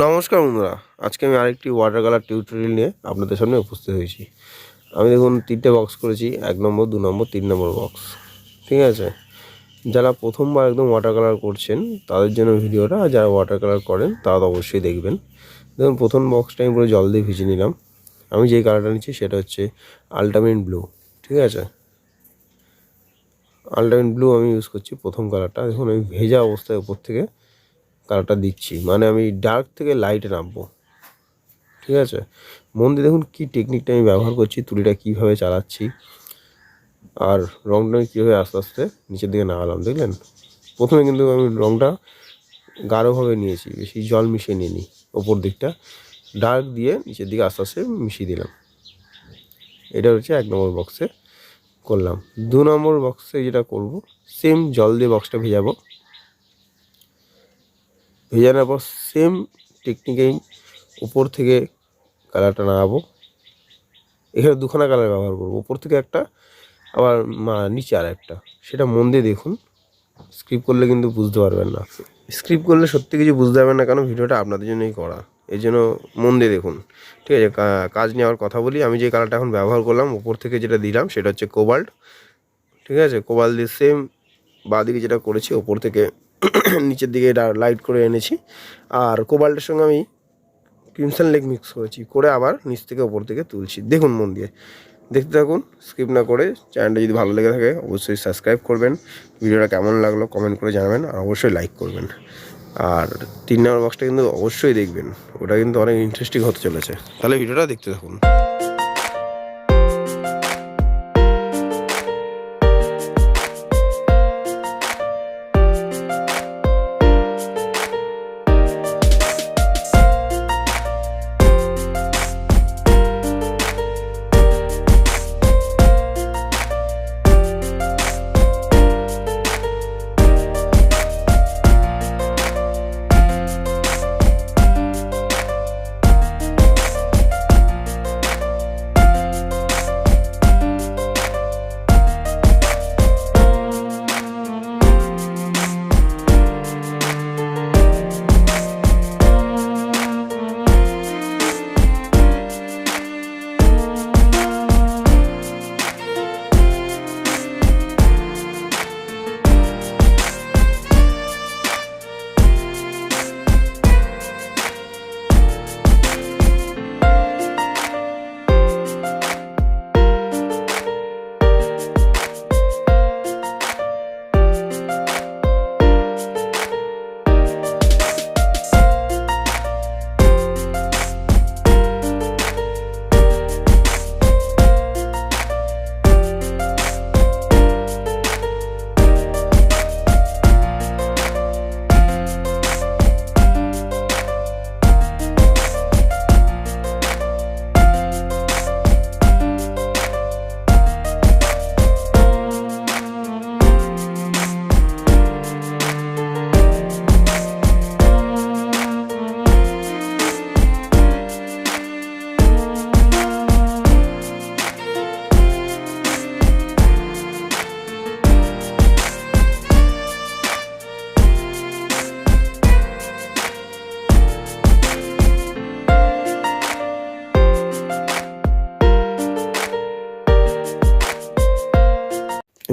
নমস্কার বন্ধুরা, আজকে আমি আরেকটি ওয়াটার কালার টিউটোরিয়াল নিয়ে আপনাদের সামনে উপস্থিত হয়েছি। আমি দেখুন 3টে বক্স করেছি, 1 নম্বর, 2 নম্বর, 3 নম্বর বক্স। ঠিক আছে, যারা প্রথমবার একদম ওয়াটার কালার করছেন তাদের জন্য ভিডিওটা, আর যারা ওয়াটার কালার করেন তারা তো অবশ্যই দেখবেন। দেখুন প্রথম বক্সটা আমি পুরো জল দিয়ে ভিজিয়ে নিলাম। আমি যেই কালারটা নিচ্ছি সেটা হচ্ছে আল্টামিন ব্লু। ঠিক আছে, আল্টামিন ব্লু আমি ইউজ করছি প্রথম কালারটা। দেখুন আমি ভেজা অবস্থায় উপর থেকে কালারটা দিচ্ছি, মানে আমি ডার্ক থেকে লাইটে নামবো। ঠিক আছে, মন দিয়ে দেখুন কী টেকনিকটা আমি ব্যবহার করছি, তুলিটা কীভাবে চালাচ্ছি, আর রঙটা আমি কীভাবে আস্তে আস্তে নিচের দিকে নামালাম। দেখলেন, প্রথমে কিন্তু আমি রঙটা গাঢ়ভাবে নিয়েছি, বেশি জল মিশিয়ে নিইনি। ওপর দিকটা ডার্ক দিয়ে নিচের দিকে আস্তে আস্তে মিশিয়ে দিলাম। এটা হচ্ছে 1 নম্বর বক্সে করলাম। 2 নম্বর বক্সে যেটা করব, সেম জল দিয়ে বক্সটা ভেজাবো। ভেজানোর পর সেম টেকনিকেই উপর থেকে কালারটা নামাবো। এখানে দুখানা কালার ব্যবহার করবো, উপর থেকে একটা, আবার নিচে আর একটা। সেটা মন দিয়ে দেখুন, স্কিপ করলে কিন্তু বুঝতে পারবেন না। স্কিপ করলে সত্যি কিছু বুঝতে পারবেন না, কারণ ভিডিওটা আপনাদের জন্যই করা। এই জন্য মন দিয়ে দেখুন। ঠিক আছে, কাজ নিয়ে আবার কথা বলি। আমি যে কালারটা এখন ব্যবহার করলাম, উপর থেকে যেটা দিলাম সেটা হচ্ছে কোবাল্ট। ঠিক আছে, কোবাল্ট দিয়ে সেম বাঁদিকে যেটা করেছি, ওপর থেকে নিচের দিকে লাইট করে এনেছি। আর কোবাল্টের সঙ্গে আমি ক্রিমসন লেক মিক্স করেছি, করে আবার নিচ থেকে ওপর থেকে তুলছি। দেখুন মন দিয়ে দেখতে থাকুন, স্কিপ না করে। চ্যানেলটা যদি ভালো লেগে থাকে অবশ্যই সাবস্ক্রাইব করবেন। ভিডিওটা কেমন লাগলো কমেন্ট করে জানাবেন, আর অবশ্যই লাইক করবেন। আর 3 নম্বর বক্সটা কিন্তু অবশ্যই দেখবেন, ওটা কিন্তু অনেক ইন্টারেস্টিং হতে চলেছে। তাহলে ভিডিওটা দেখতে থাকুন।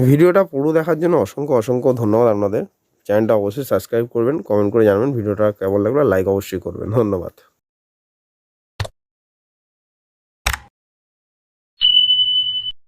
ভিডিওটা পুরো দেখার জন্য অসংখ্য অসংখ্য ধন্যবাদ আপনাদের। চ্যানেলটা অবশ্যই সাবস্ক্রাইব করবেন, কমেন্ট করে জানাবেন ভিডিওটা কেমন লাগলো, লাইক অবশ্যই করবেন। ধন্যবাদ।